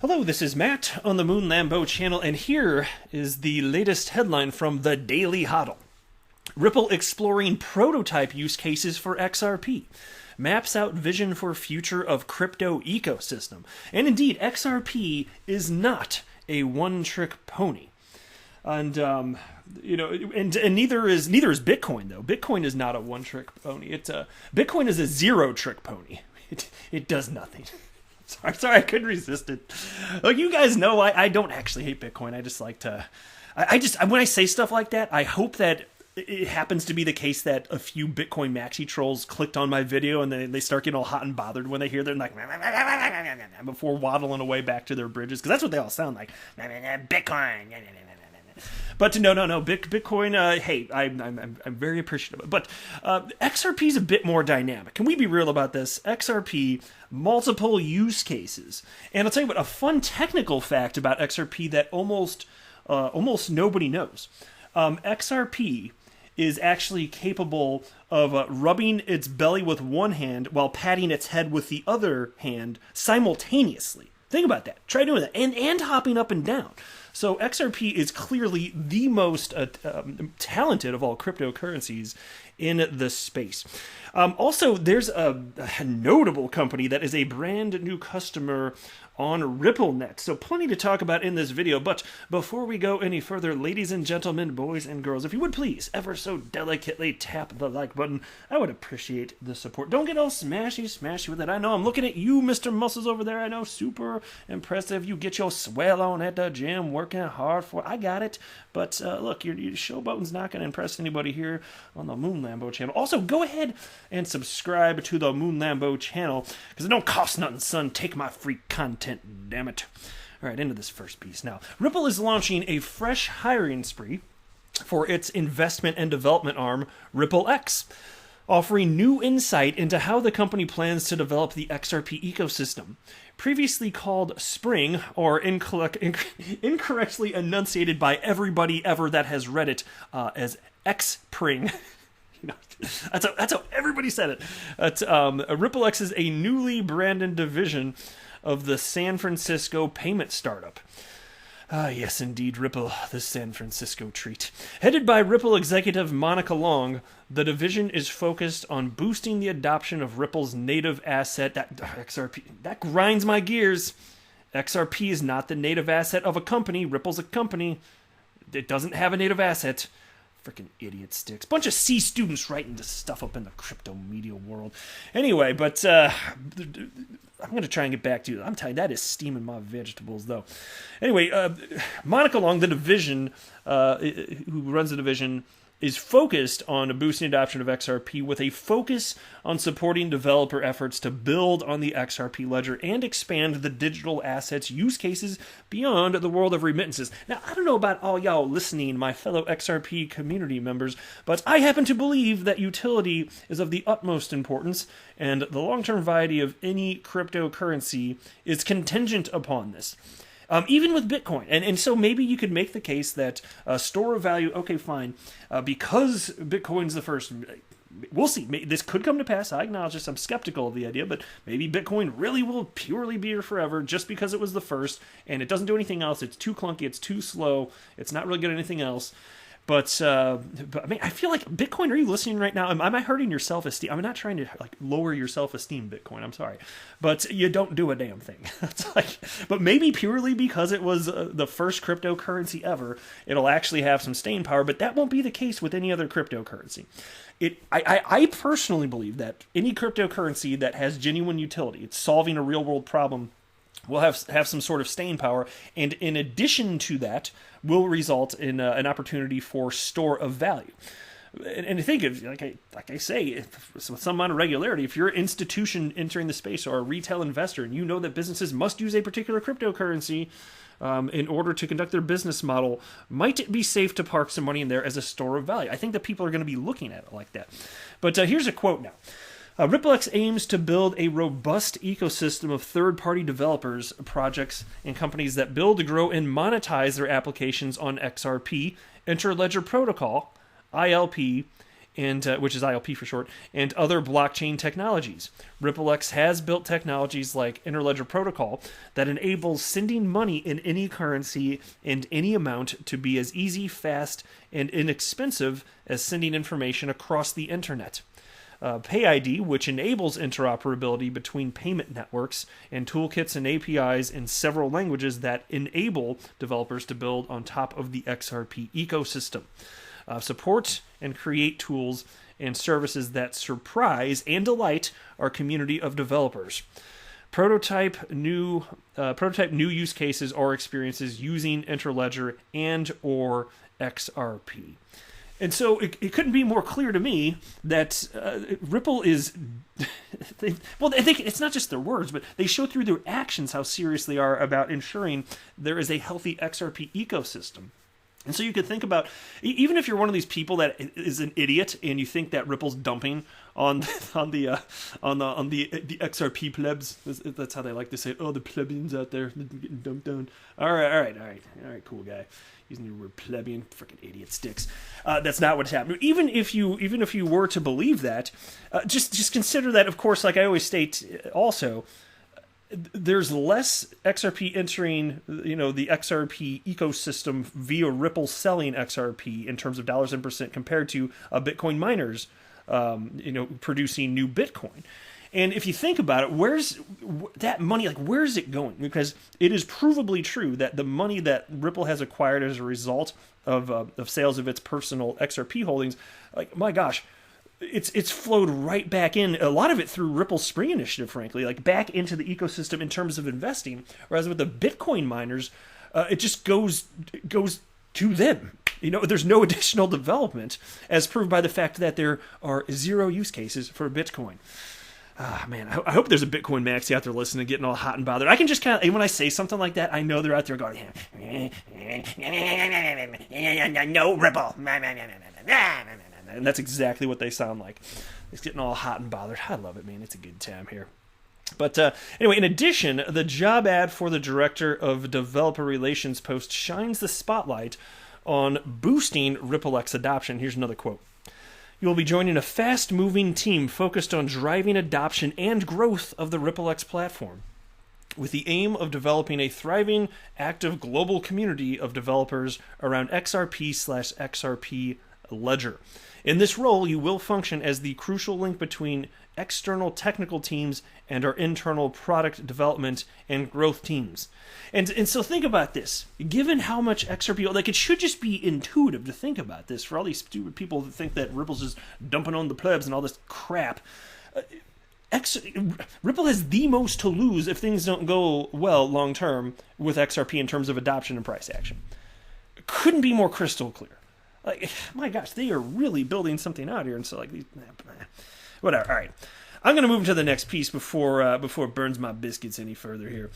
Hello, this is Matt on the Moon Lambeau channel, and here is the latest headline from the Daily Hodl. Ripple exploring prototype use cases for XRP. Maps out vision for future of crypto ecosystem. And indeed, XRP is not a one-trick pony. And neither is Bitcoin though. Bitcoin is not a one-trick pony. Bitcoin is a zero-trick pony. It does nothing. Sorry, I couldn't resist it. Like, you guys know, I don't actually hate Bitcoin. I just like to... when I say stuff like that, I hope that it happens to be the case that a few Bitcoin maxi trolls clicked on my video and they start getting all hot and bothered when they hear them, like, before waddling away back to their bridges, because that's what they all sound like. Bitcoin. But no. Bitcoin, hey, I'm very appreciative. But XRP is a bit more dynamic. Can we be real about this? XRP, multiple use cases. And I'll tell you what, a fun technical fact about XRP that almost nobody knows. XRP is actually capable of rubbing its belly with one hand while patting its head with the other hand simultaneously. Think about that. Try doing that. And hopping up and down. So XRP is clearly the most talented of all cryptocurrencies in the space. Also, there's a notable company that is a brand new customer on RIPPLENET. So plenty to talk about in this video. But before we go any further, ladies and gentlemen, boys and girls, if you would please ever so delicately tap the like button, I would appreciate the support. Don't get all smashy with it. I know I'm looking at you, Mr. Muscles over there. I know, super impressive. You get your swell on at the gym, working hard for it. I got it. But look, your showboating's not going to impress anybody here on the Moon Lambeau channel. Also, go ahead and subscribe to the Moon Lambeau channel, because it don't cost nothing, son. Take my free content, damn it. All right, into this first piece now. Ripple is launching a fresh hiring spree for its investment and development arm, RippleX, offering new insight into how the company plans to develop the XRP ecosystem. Previously called Spring, or incorrectly enunciated by everybody ever that has read it as X-Pring. That's how everybody said it. RippleX is a newly branded division of the San Francisco payment startup. Yes, indeed, Ripple, the San Francisco treat. Headed by Ripple executive Monica Long, the division is focused on boosting the adoption of Ripple's native asset, that XRP. That grinds my gears. XRP is not the native asset of a company. Ripple's a company. It doesn't have a native asset. Freaking idiot sticks. Bunch of C students writing this stuff up in the crypto media world. Anyway, but I'm going to try and get back to you. I'm telling you, that is steaming my vegetables, though. Anyway, Monica Long, the division, who runs the division, is focused on boosting adoption of XRP with a focus on supporting developer efforts to build on the XRP ledger and expand the digital assets use cases beyond the world of remittances. Now, I don't know about all y'all listening, my fellow XRP community members, but I happen to believe that utility is of the utmost importance, and the long-term viability of any cryptocurrency is contingent upon this. Even with Bitcoin. And so maybe you could make the case that store of value, okay, fine, because Bitcoin's the first, we'll see. This could come to pass. I acknowledge this. I'm skeptical of the idea, but maybe Bitcoin really will purely be here forever just because it was the first, and it doesn't do anything else. It's too clunky. It's too slow. It's not really good at anything else. But I mean, I feel like Bitcoin, are you listening right now? Am I hurting your self-esteem? I'm not trying to lower your self-esteem, Bitcoin. I'm sorry. But you don't do a damn thing. But maybe purely because it was the first cryptocurrency ever, it'll actually have some staying power, but that won't be the case with any other cryptocurrency. I personally believe that any cryptocurrency that has genuine utility, it's solving a real-world problem, will have some sort of staying power, and in addition to that, will result in an opportunity for store of value. And think of, like I say, with some amount of regularity, if you're an institution entering the space or a retail investor, and you know that businesses must use a particular cryptocurrency in order to conduct their business model, might it be safe to park some money in there as a store of value? I think that people are going to be looking at it like that. But here's a quote now. RippleX aims to build a robust ecosystem of third-party developers, projects, and companies that build, grow, and monetize their applications on XRP, Interledger Protocol, ILP, and which is ILP for short, and other blockchain technologies. RippleX has built technologies like Interledger Protocol that enables sending money in any currency and any amount to be as easy, fast, and inexpensive as sending information across the internet. PayID, which enables interoperability between payment networks, and toolkits and APIs in several languages that enable developers to build on top of the XRP ecosystem. Support and create tools and services that surprise and delight our community of developers. Prototype new use cases or experiences using Interledger and or XRP. And so it couldn't be more clear to me that Ripple is... I think it's not just their words, but they show through their actions how serious they are about ensuring there is a healthy XRP ecosystem. And so you could think about, even if you're one of these people that is an idiot and you think that Ripple's dumping on the XRP plebs, that's how they like to say, oh, the plebeians out there getting dumped on. All right, cool guy. Using your word plebeian, freaking idiot sticks. That's not what's happening. Even if you were to believe that, just consider that, of course, like I always state also, there's less XRP entering, the XRP ecosystem via Ripple selling XRP in terms of dollars and percent compared to Bitcoin miners, producing new Bitcoin. And if you think about it, where's that money? Like, where is it going? Because it is provably true that the money that Ripple has acquired as a result of sales of its personal XRP holdings, like, my gosh, it's flowed right back in, a lot of it through Ripple's Spring Initiative, frankly, like back into the ecosystem in terms of investing. Whereas with the Bitcoin miners, it just goes to them. There's no additional development, as proved by the fact that there are 0 use cases for Bitcoin. Man, I hope there's a Bitcoin maxi out there listening, getting all hot and bothered. I can just kind of, when I say something like that, I know they're out there going, no Ripple. And that's exactly what they sound like. It's getting all hot and bothered. I love it, man. It's a good time here. But anyway, in addition, the job ad for the Director of Developer Relations post shines the spotlight on boosting RippleX adoption. Here's another quote. You will be joining a fast-moving team focused on driving adoption and growth of the RippleX platform, with the aim of developing a thriving, active global community of developers around XRP/XRP Ledger. In this role, you will function as the crucial link between external technical teams and our internal product development and growth teams. And so think about this. Given how much XRP, like, it should just be intuitive to think about this for all these stupid people that think that Ripple's just dumping on the plebs and all this crap. Ripple has the most to lose if things don't go well long term with XRP in terms of adoption and price action. Couldn't be more crystal clear. Like, my gosh, they are really building something out here, and so, like, whatever. All right, I'm going to move to the next piece before it burns my biscuits any further here.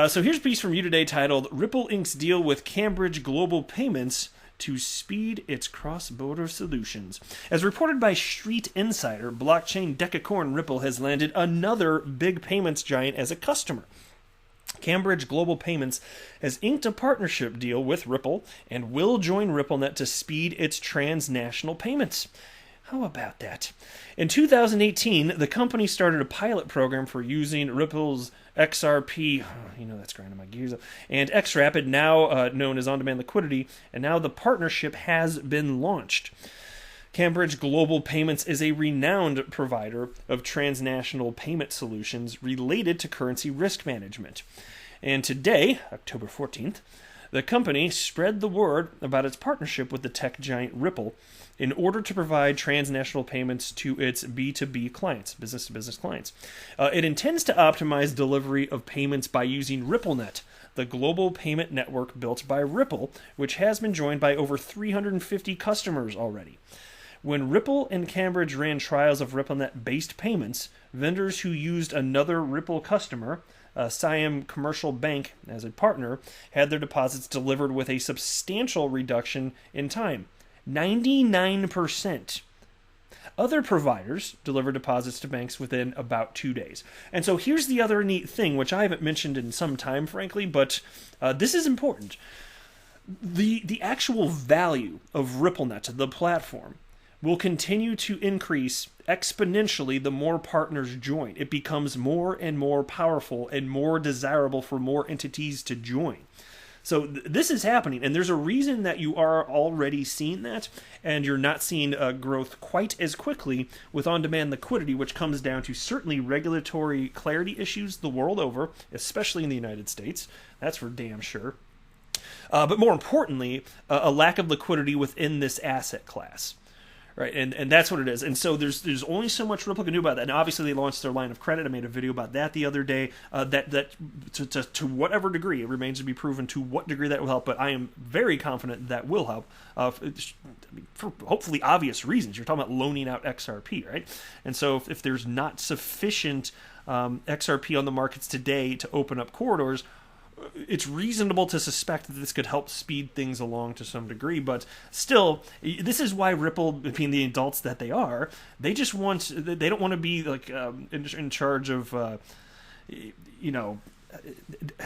So here's a piece from you today titled "Ripple Inc.'s Deal with Cambridge Global Payments to Speed Its Cross-Border Solutions." As reported by Street Insider, blockchain decacorn Ripple has landed another big payments giant as a customer. Cambridge Global Payments has inked a partnership deal with Ripple and will join RippleNet to speed its transnational payments. How about that? In 2018, the company started a pilot program for using Ripple's XRP, that's grinding my gears up, and XRapid, now known as On-Demand Liquidity, and now the partnership has been launched. Cambridge Global Payments is a renowned provider of transnational payment solutions related to currency risk management. And today, October 14th, the company spread the word about its partnership with the tech giant Ripple in order to provide transnational payments to its B2B clients, business-to-business clients. It intends to optimize delivery of payments by using RippleNet, the global payment network built by Ripple, which has been joined by over 350 customers already. When Ripple and Cambridge ran trials of RippleNet-based payments, vendors who used another Ripple customer, Siam Commercial Bank, as a partner, had their deposits delivered with a substantial reduction in time, 99%. Other providers deliver deposits to banks within about 2 days. And so here's the other neat thing, which I haven't mentioned in some time, frankly, but this is important. The actual value of RippleNet, the platform, will continue to increase exponentially the more partners join. It becomes more and more powerful and more desirable for more entities to join. So this is happening, and there's a reason that you are already seeing that, and you're not seeing growth quite as quickly with on-demand liquidity, which comes down to certainly regulatory clarity issues the world over, especially in the United States. That's for damn sure. But more importantly, a lack of liquidity within this asset class. Right, and that's what it is. And so there's only so much Ripple can do about that. And obviously they launched their line of credit. I made a video about that the other day. That to whatever degree, it remains to be proven to what degree that will help. But I am very confident that will help. For hopefully obvious reasons. You're talking about loaning out XRP, right? And so if there's not sufficient XRP on the markets today to open up corridors, it's reasonable to suspect that this could help speed things along to some degree, but still, this is why Ripple, being the adults that they are, they don't want to be like in charge of,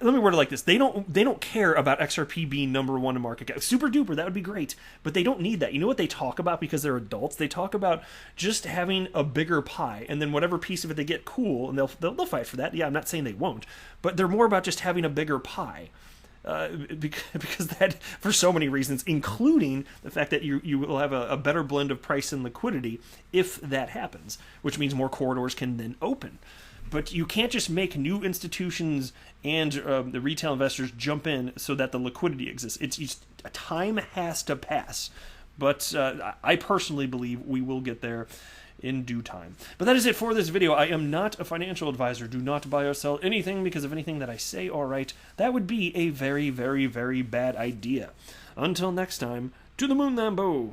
let me word it like this. They don't care about XRP being #1 in market cap. Super duper, that would be great, but they don't need that. You know what they talk about because they're adults? They talk about just having a bigger pie, and then whatever piece of it they get, cool, and they'll fight for that. Yeah, I'm not saying they won't, but they're more about just having a bigger pie. Because that, for so many reasons, including the fact that you will have a better blend of price and liquidity if that happens, which means more corridors can then open. But you can't just make new institutions and the retail investors jump in so that the liquidity exists. It's just, time has to pass. But I personally believe we will get there in due time. But that is it for this video. I am not a financial advisor. Do not buy or sell anything because of anything that I say or write. That would be a very, very, very bad idea. Until next time, to the moon, Lambo.